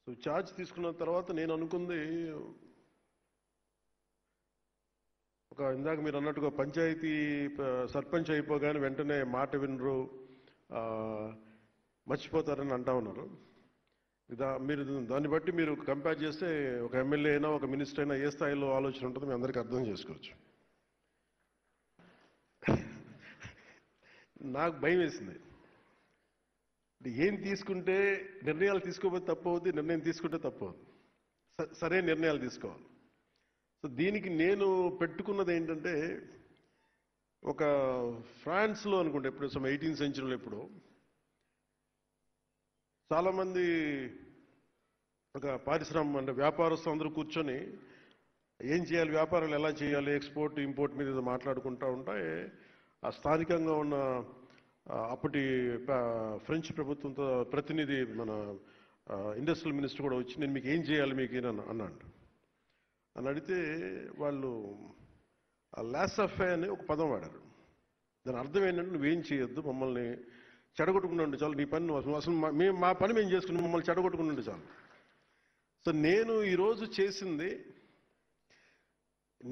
So charge తీసుకున్న తర్వాత నేను అనుకుంది ఇందాక మీరు అన్నట్టుగా పంచాయతీ సర్పంచ్ అయిపోగానే వెంటనే మాట వినరు, మర్చిపోతారని అంటా ఉన్నారు. మీరు దాన్ని బట్టి మీరు కంపేర్ చేస్తే ఒక ఎమ్మెల్యే అయినా ఒక మినిస్టర్ అయినా ఏ స్థాయిలో ఆలోచన ఉంటుందో మీ అందరికీ అర్థం చేసుకోవచ్చు. నాకు భయం వేసింది. ఏం తీసుకుంటే నిర్ణయాలు తీసుకోకపోతే తప్పు అవుద్ది, నిర్ణయం తీసుకుంటే తప్పు అవుద్ది. సరైన నిర్ణయాలు తీసుకోవాలి. సో దీనికి నేను పెట్టుకున్నది ఏంటంటే, ఒక ఫ్రాన్స్లో అనుకుంటే ఎప్పుడు 18th సెంచరీలో ఎప్పుడు చాలామంది ఒక అంటే వ్యాపారస్తులు అందరూ కూర్చొని ఏం చేయాలి, వ్యాపారాలు ఎలా చేయాలి, ఎక్స్పోర్ట్ ఇంపోర్ట్ మీద మాట్లాడుకుంటూ ఉంటే ఆ స్థానికంగా ఉన్న అప్పటి ఫ్రెంచ్ ప్రభుత్వంతో ప్రతినిధి మన ఇండస్ట్రియల్ మినిస్టర్ కూడా వచ్చి నేను మీకు ఏం చేయాలి మీకు అన్నాడు. అని అడిగితే వాళ్ళు లాసఫే అని ఒక పదం వాడారు. దాని అర్థం ఏంటంటే నువ్వేం చేయొద్దు, మమ్మల్ని చెడగొట్టుకుని చాలు, నీ పని అసలు మా పని మేము చేసుకుని మమ్మల్ని చెడగొట్టుకుని చాలు. సో నేను ఈరోజు చేసింది,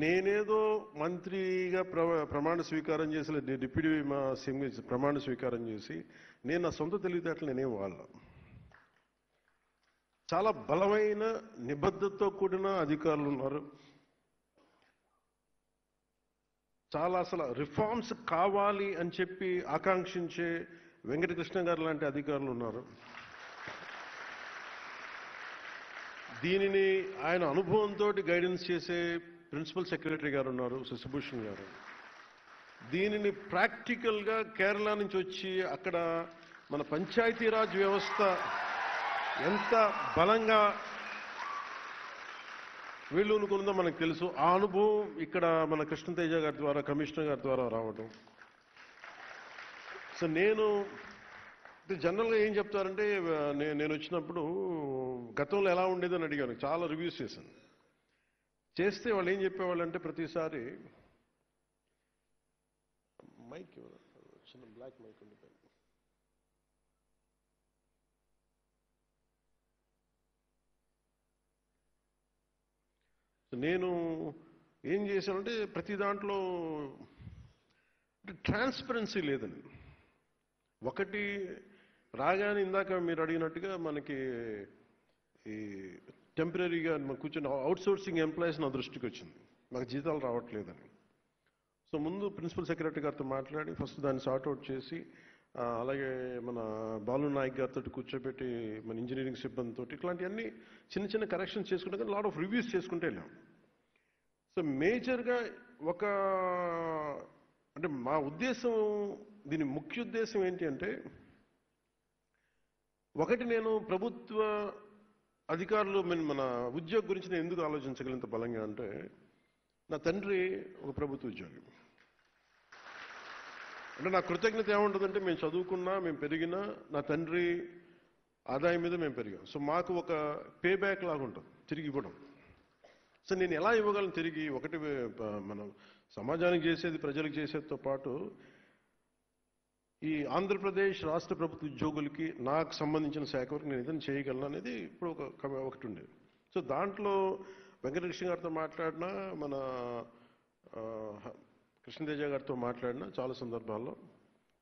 నేనేదో మంత్రిగా ప్రమాణ స్వీకారం చేసి డిప్యూటీ సీఎం ప్రమాణ స్వీకారం చేసి నేను నా సొంత తెలివితేటలు నేనేం వాళ్ళ చాలా బలమైన నిబద్ధతతో కూడిన అధికారులు ఉన్నారు. చాలా అసలు రిఫార్మ్స్ కావాలి అని చెప్పి ఆకాంక్షించే వెంకటకృష్ణ గారు లాంటి అధికారులు ఉన్నారు. దీనిని ఆయన అనుభవంతో గైడెన్స్ చేసే ప్రిన్సిపల్ సెక్రటరీ గారు ఉన్నారు, శశిభూషణ్ గారు. దీనిని ప్రాక్టికల్గా కేరళ నుంచి వచ్చి అక్కడ మన పంచాయతీరాజ్ వ్యవస్థ ఎంత బలంగా వీళ్ళునుకుందో మనకు తెలుసు. ఆ అనుభవం ఇక్కడ మన కృష్ణతేజ గారి ద్వారా, కమిషనర్ గారి ద్వారా రావడం. సో నేను జనరల్గా ఏం చెప్తారంటే, నేను వచ్చినప్పుడు గతంలో ఎలా ఉండేదని అడిగాను, చాలా రివ్యూస్ చేశాను. చేస్తే వాళ్ళు ఏం చెప్పేవాళ్ళు అంటే, ప్రతిసారి మైక్ చిన్న బ్లాక్ మైక్ ఉండిపోయింది. నేను ఏం చేశానంటే, ప్రతి దాంట్లో ట్రాన్స్పరెన్సీ లేదండి. ఒకటి రాగానే ఇందాక మీరు అడిగినట్టుగా మనకి ఈ టెంపరీగా కూర్చొని అవుట్సోర్సింగ్ ఎంప్లాయీస్ నా దృష్టికి వచ్చింది, నాకు జీతాలు రావట్లేదని. సో ముందు ప్రిన్సిపల్ సెక్రటరీ గారితో మాట్లాడి ఫస్ట్ దాన్ని సార్ట్అవుట్ చేసి, అలాగే మన బాలు నాయక్ గారితో కూర్చోబెట్టి మన ఇంజనీరింగ్ సిబ్బందితో ఇట్లాంటివన్నీ చిన్న చిన్న కరెక్షన్స్ చేసుకుంటే లాట్ ఆఫ్ రివ్యూస్ చేసుకుంటే వెళ్ళాం. సో మేజర్గా అంటే మా ఉద్దేశం, దీని ముఖ్య ఉద్దేశం ఏంటి అంటే, ఒకటి నేను ప్రభుత్వ అధికారులు మన ఉద్యోగం గురించి నేను ఎందుకు ఆలోచించగలింత బలంగా అంటే, నా తండ్రి ఒక ప్రభుత్వ ఉద్యోగి. అంటే నా కృతజ్ఞత ఏముంటుందంటే, మేము చదువుకున్నా, మేము పెరిగినా నా తండ్రి ఆదాయం మీద మేము పెరిగాం. సో మాకు ఒక పే బ్యాక్ లాగా ఉంటుంది తిరిగి ఇవ్వడం. సో నేను ఎలా ఇవ్వగలను తిరిగి? ఒకటి మనం సమాజానికి చేసేది, ప్రజలకు చేసేదితో పాటు ఈ ఆంధ్రప్రదేశ్ రాష్ట్ర ప్రభుత్వ ఉద్యోగులకి నాకు సంబంధించిన శాఖ వరకు నేను ఏదైనా చేయగలను అనేది ఇప్పుడు ఒకటి ఉండేది. సో దాంట్లో వెంకటకృష్ణ గారితో మాట్లాడినా, మన కృష్ణతేజ గారితో మాట్లాడినా చాలా సందర్భాల్లో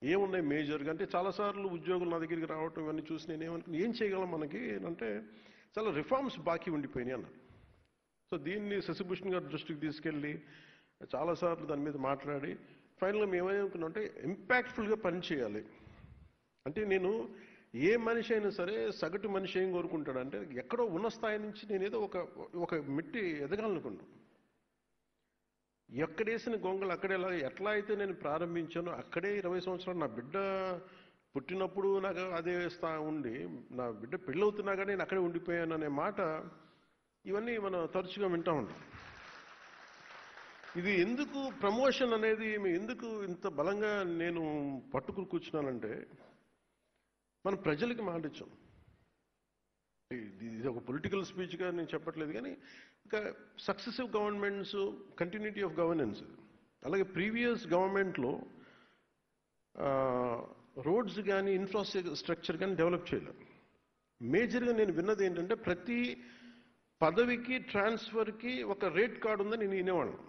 ఏమున్నాయి మేజర్గా అంటే, చాలాసార్లు ఉద్యోగులు నా దగ్గరికి రావటం ఇవన్నీ చూసి నేనేమనుకున్నా, ఏం చేయగలం మనకి అంటే, చాలా రిఫార్మ్స్ బాకీ ఉండిపోయినాయి అన్నారు. సో దీన్ని శశిభూషణ్ గారి దృష్టికి తీసుకెళ్ళి చాలాసార్లు దాని మీద మాట్లాడి ఫైనల్గా మేమేమనుకున్నాం అంటే, ఇంపాక్ట్ఫుల్గా పనిచేయాలి. అంటే నేను ఏ మనిషి అయినా సరే, సగటు మనిషి ఏం కోరుకుంటాడంటే, ఎక్కడో ఉన్న స్థాయి నుంచి నేనేదో ఒక మెట్టి ఎదగాలనుకున్నాను. ఎక్కడేసిన గొంగలు అక్కడే ఎట్లా అయితే నేను ప్రారంభించానో అక్కడే 20 సంవత్సరాలు నా బిడ్డ పుట్టినప్పుడు నాకు అదే ఉండి, నా బిడ్డ పెళ్ళవుతున్నా కానీ నేను అక్కడే ఉండిపోయాను అనే మాట ఇవన్నీ మనం తరచుగా వింటూ ఉంటాం. ఇది ఎందుకు ప్రమోషన్ అనేది ఎందుకు ఇంత బలంగా నేను పట్టుకుని కూర్చున్నానంటే, మనం ప్రజలకి మాట ఇచ్చాం. ఇది ఒక పొలిటికల్ స్పీచ్గా నేను చెప్పట్లేదు, కానీ ఇంకా successive governments continuity of governance, అలాగే ప్రీవియస్ గవర్నమెంట్లో రోడ్స్ కానీ ఇన్ఫ్రాస్ట్రక్చర్ కానీ డెవలప్ చేయలేదు. మేజర్గా నేను విన్నది ఏంటంటే ప్రతి పదవికి ట్రాన్స్ఫర్కి ఒక రేట్ కార్డు ఉందని నేను వినేవాళ్ళం.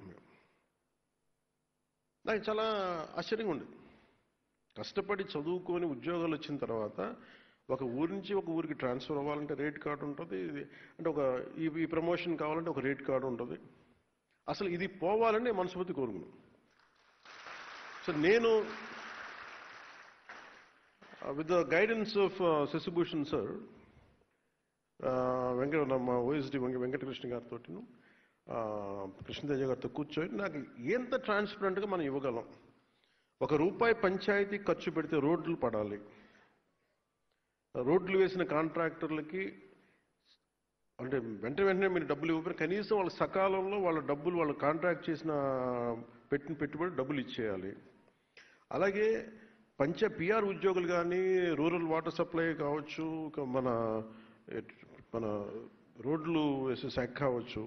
నాకు చాలా ఆశ్చర్యంగా ఉండేది. కష్టపడి చదువుకొని ఉద్యోగాలు వచ్చిన తర్వాత ఒక ఊరి నుంచి ఒక ఊరికి ట్రాన్స్ఫర్ అవ్వాలంటే రేట్ కార్డు ఉంటుంది. అంటే ఒక ఈ ప్రమోషన్ కావాలంటే ఒక రేట్ కార్డు ఉంటుంది. అసలు ఇది పోవాలని మనస్ఫూర్తి కోరుకున్నాను. సో నేను with the guidance of Shashibhushan sir, మా ఓఎస్డి వెంకటకృష్ణ గారితో, కృష్ణతేజ గారితో కూర్చొని నాకు ఎంత ట్రాన్స్పరెంట్గా మనం ఇవ్వగలం. ₹1 పంచాయతీ ఖర్చు పెడితే రోడ్లు పడాలి, రోడ్లు వేసిన కాంట్రాక్టర్లకి అంటే వెంటనే మీరు డబ్బులు ఇవ్వకపోయినా కనీసం వాళ్ళ సకాలంలో వాళ్ళ డబ్బులు వాళ్ళు కాంట్రాక్ట్ చేసిన పెట్టిన పెట్టుబడి డబ్బులు ఇచ్చేయాలి. అలాగే పిఆర్ ఉద్యోగులు కానీ, రూరల్ వాటర్ సప్లై కావచ్చు, మన రోడ్లు వేసే శాఖ కావచ్చు,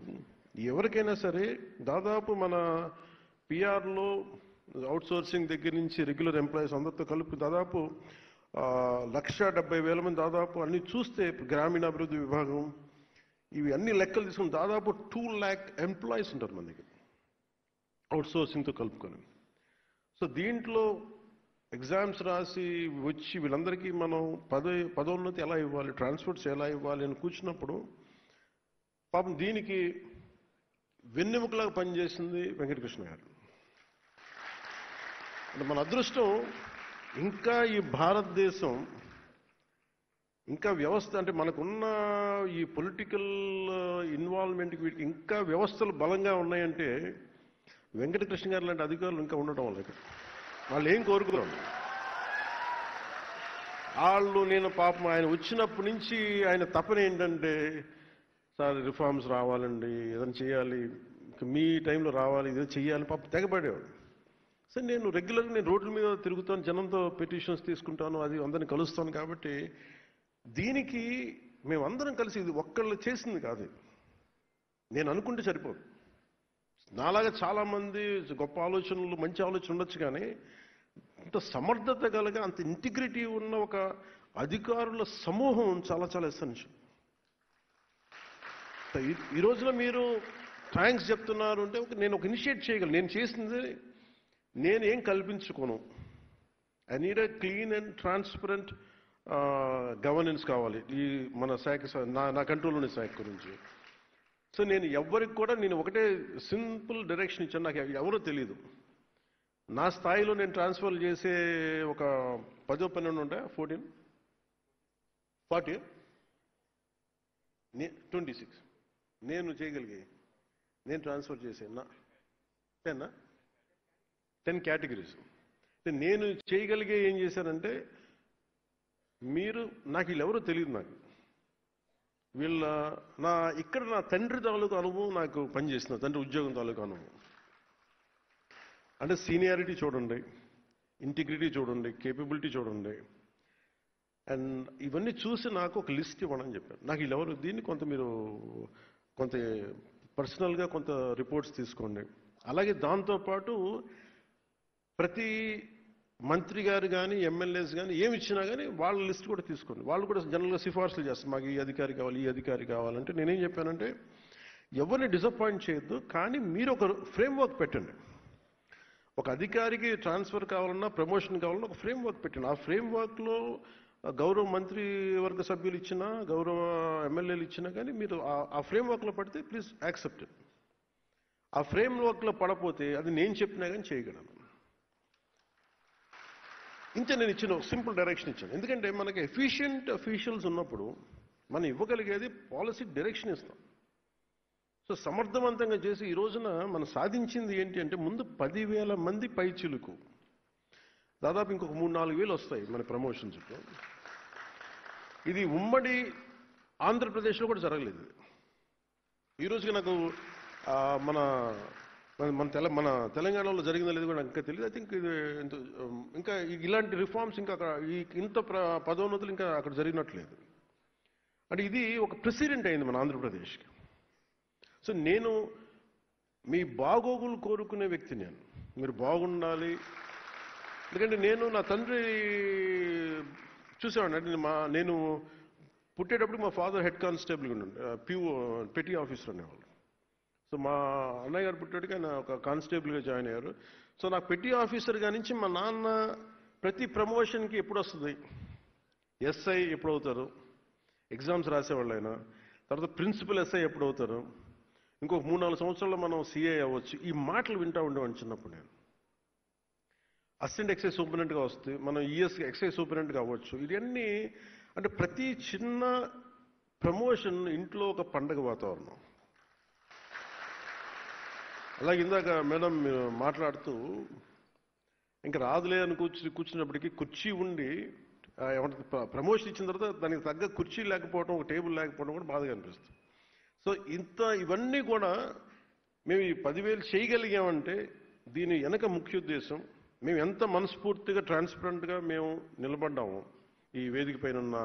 ఎవరికైనా సరే దాదాపు మన పిఆర్లో అవుట్సోర్సింగ్ దగ్గర నుంచి రెగ్యులర్ ఎంప్లాయీస్ అందరితో కలిపి దాదాపు 1,70,000 మంది దాదాపు అన్ని చూస్తే గ్రామీణాభివృద్ధి విభాగం ఇవి అన్ని లెక్కలు తీసుకుని దాదాపు 2 lakh ఎంప్లాయీస్ ఉంటారు మన దగ్గర అవుట్సోర్సింగ్తో కలుపుకొని. సో దీంట్లో ఎగ్జామ్స్ రాసి వచ్చి వీళ్ళందరికీ మనం పదోన్నతి ఎలా ఇవ్వాలి, ట్రాన్స్పోర్ట్స్ ఎలా ఇవ్వాలి అని కూర్చున్నప్పుడు పాపం దీనికి వెన్నెముకలాగా పనిచేసింది వెంకటకృష్ణ గారు. అంటే మన అదృష్టం ఇంకా ఈ భారతదేశం ఇంకా వ్యవస్థ అంటే మనకున్న ఈ పొలిటికల్ ఇన్వాల్వ్మెంట్కి వీటికి ఇంకా వ్యవస్థలు బలంగా ఉన్నాయంటే వెంకటకృష్ణ గారు లాంటి అధికారులు ఇంకా ఉండటం వల్ల వాళ్ళు ఏం కోరుకున్నారు. నేను పాపం ఆయన వచ్చినప్పటి నుంచి ఆయన తపన ఏంటంటే, సార్ రిఫార్మ్స్ రావాలండి, ఏదైనా చేయాలి, మీ టైంలో రావాలి, ఏదో చెయ్యాలి, పాపం తెగబడేవాడు. సరే నేను రెగ్యులర్గా రోడ్ల మీద తిరుగుతాను, జనంతో పిటిషన్స్ తీసుకుంటాను, అది అందరిని కలుస్తాను. కాబట్టి దీనికి మేమందరం కలిసి ఇది ఒక్కళ్ళు చేసింది కాదు. నేను అనుకుంటే సరిపోదు. నాలాగా చాలామంది గొప్ప ఆలోచనలు మంచి ఆలోచన ఉండొచ్చు, కానీ అంత సమర్థత కలగా అంత ఇంటిగ్రిటీ ఉన్న ఒక అధికారుల సమూహం చాలా చాలా ఎసెన్షియల్. ఈ రోజున మీరు థ్యాంక్స్ చెప్తున్నారు అంటే నేను ఒక ఇనిషియేట్ చేయగలను. నేను చేసింది నేను ఏం కల్పించుకోను. I need a clean and transparent governance కావాలి ఈ మన శాఖ, నా కంట్రోల్లోని శాఖ గురించి. సో నేను ఎవరికి కూడా నేను ఒకటే సింపుల్ డైరెక్షన్ ఇచ్చాను. నాకు ఎవరో తెలియదు. నా స్థాయిలో నేను ట్రాన్స్ఫర్ చేసే ఒక 10-12 ఉంటాయా, 40 26 నేను చేయగలిగే నేను ట్రాన్స్ఫర్ చేసాను 10 కేటగిరీస్. నేను చేయగలిగే ఏం చేశానంటే, మీరు నాకు వీళ్ళెవరో తెలియదు. నాకు ఇక్కడ నా తండ్రి తాలూకు అనుభవం నాకు పనిచేసిన తండ్రి ఉద్యోగం తాలూకు అనుభవం అంటే సీనియారిటీ చూడండి, ఇంటిగ్రిటీ చూడండి, కేపబిలిటీ చూడండి. అండ్ ఇవన్నీ చూసి నాకు ఒక లిస్ట్ ఇవ్వడం చెప్పారు. నాకు వీళ్ళెవరు దీన్ని మీరు కొంత పర్సనల్గా కొంత రిపోర్ట్స్ తీసుకోండి. అలాగే దాంతోపాటు ప్రతి మంత్రి గారు కానీ ఎమ్మెల్యేస్ కానీ ఏమి ఇచ్చినా కానీ వాళ్ళ లిస్ట్ కూడా తీసుకోండి. వాళ్ళు కూడా జనరల్గా సిఫార్సులు చేస్తారు, మాకు ఈ అధికారి కావాలి, ఈ అధికారి కావాలంటే నేనేం చెప్పానంటే, ఎవరిని డిసప్పాయింట్ చేయొద్దు, కానీ మీరు ఒక ఫ్రేమ్వర్క్ పెట్టండి. ఒక అధికారికి ట్రాన్స్ఫర్ కావాలన్నా ప్రమోషన్ కావాలన్నా ఒక ఫ్రేమ్వర్క్ పెట్టండి. ఆ ఫ్రేమ్వర్క్లో గౌరవ మంత్రి వర్గ సభ్యులు ఇచ్చినా, గౌరవ ఎమ్మెల్యేలు ఇచ్చినా కానీ మీరు ఆ ఫ్రేమ్వర్క్లో పడితే ప్లీజ్ యాక్సెప్ట్. ఆ ఫ్రేమ్వర్క్లో పడపోతే అది నేను చెప్పినా కానీ చేయగలను. ఇంతే నేను ఇచ్చిన సింపుల్ డైరెక్షన్ ఇచ్చాను. ఎందుకంటే మనకి ఎఫిషియెంట్ అఫీషియల్స్ ఉన్నప్పుడు మనం ఇవ్వగలిగేది పాలసీ డైరెక్షన్ ఇస్తాం. సో సమర్థవంతంగా చేసి ఈ రోజున మనం సాధించింది ఏంటి అంటే, ముందు 10,000 మంది పైచిలుకు దాదాపు ఇంకొక 3-4 వేలు వస్తాయి మన ప్రమోషన్స్లో. ఇది ఉమ్మడి ఆంధ్రప్రదేశ్లో కూడా జరగలేదు. ఈ రోజుకి నాకు మన తెలంగాణలో జరిగిందో లేదు కూడా ఇంకా తెలియదు. ఐ థింక్ ఇది ఇంకా ఇలాంటి రిఫార్మ్స్ ఇంకా ఇంత పదోన్నతులు ఇంకా అక్కడ జరిగినట్లేదు. అంటే ఇది ఒక ప్రెసిడెంట్ అయింది మన ఆంధ్రప్రదేశ్కి. సో నేను మీ బాగోగులు కోరుకునే వ్యక్తి. మీరు బాగుండాలి. ఎందుకంటే నేను నా తండ్రి చూసేవాడిని. అంటే నేను పుట్టేటప్పుడు మా ఫాదర్ హెడ్ కానిస్టేబుల్గా ఉండే పెటీ ఆఫీసర్ అనేవాళ్ళు. సో మా అన్నయ్య గారు పుట్టేటికి ఆయన ఒక కానిస్టేబుల్గా జాయిన్ అయ్యారు. సో నాకు పెటీ ఆఫీసర్గా నుంచి మా నాన్న ప్రతి ప్రమోషన్కి ఎప్పుడు వస్తుంది, ఎస్ఐ ఎప్పుడు అవుతారు, ఎగ్జామ్స్ రాసేవాళ్ళు ఆయన, తర్వాత ప్రిన్సిపల్ ఎస్ఐ ఎప్పుడు అవుతారు, ఇంకొక 3-4 సంవత్సరాల్లో మనం సిఐ అవ్వచ్చు, ఈ మాటలు వింటూ ఉండేవాడిని చిన్నప్పుడు. నేను అసిస్టెంట్ ఎక్సైజ్ సూపరింటెండెంట్గా వస్తే మనం ఎక్సైజ్ సూపరింటెండెంట్గా అవ్వచ్చు. ఇవన్నీ అంటే ప్రతి చిన్న ప్రమోషన్ ఇంట్లో ఒక పండగ వాతావరణం. అలాగే ఇందాక మేడం మీరు మాట్లాడుతూ ఇంకా రాదులే అని కూర్చున్నప్పటికీ కుర్చీ ఉండి ఏమంటే ప్రమోషన్ ఇచ్చిన తర్వాత దానికి తగ్గ కుర్చీ లేకపోవడం, ఒక టేబుల్ లేకపోవడం కూడా బాధగా అనిపిస్తుంది. సో ఇవన్నీ కూడా మేము ఈ 10,000 చేయగలిగామంటే దీని వెనక ముఖ్య ఉద్దేశం మేము ఎంత మనస్ఫూర్తిగా ట్రాన్స్పరెంట్గా మేము నిలబడ్డాము. ఈ వేదిక పైన ఉన్న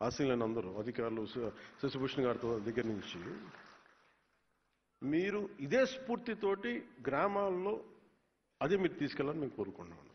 ఆశీనులైన అందరూ అధికారులు, శశిభూషణ్ గారితో దగ్గర నుంచి మీరు ఇదే స్ఫూర్తితోటి గ్రామాల్లో అదే మీరు తీసుకెళ్ళాలని మేము కోరుకుంటున్నాం.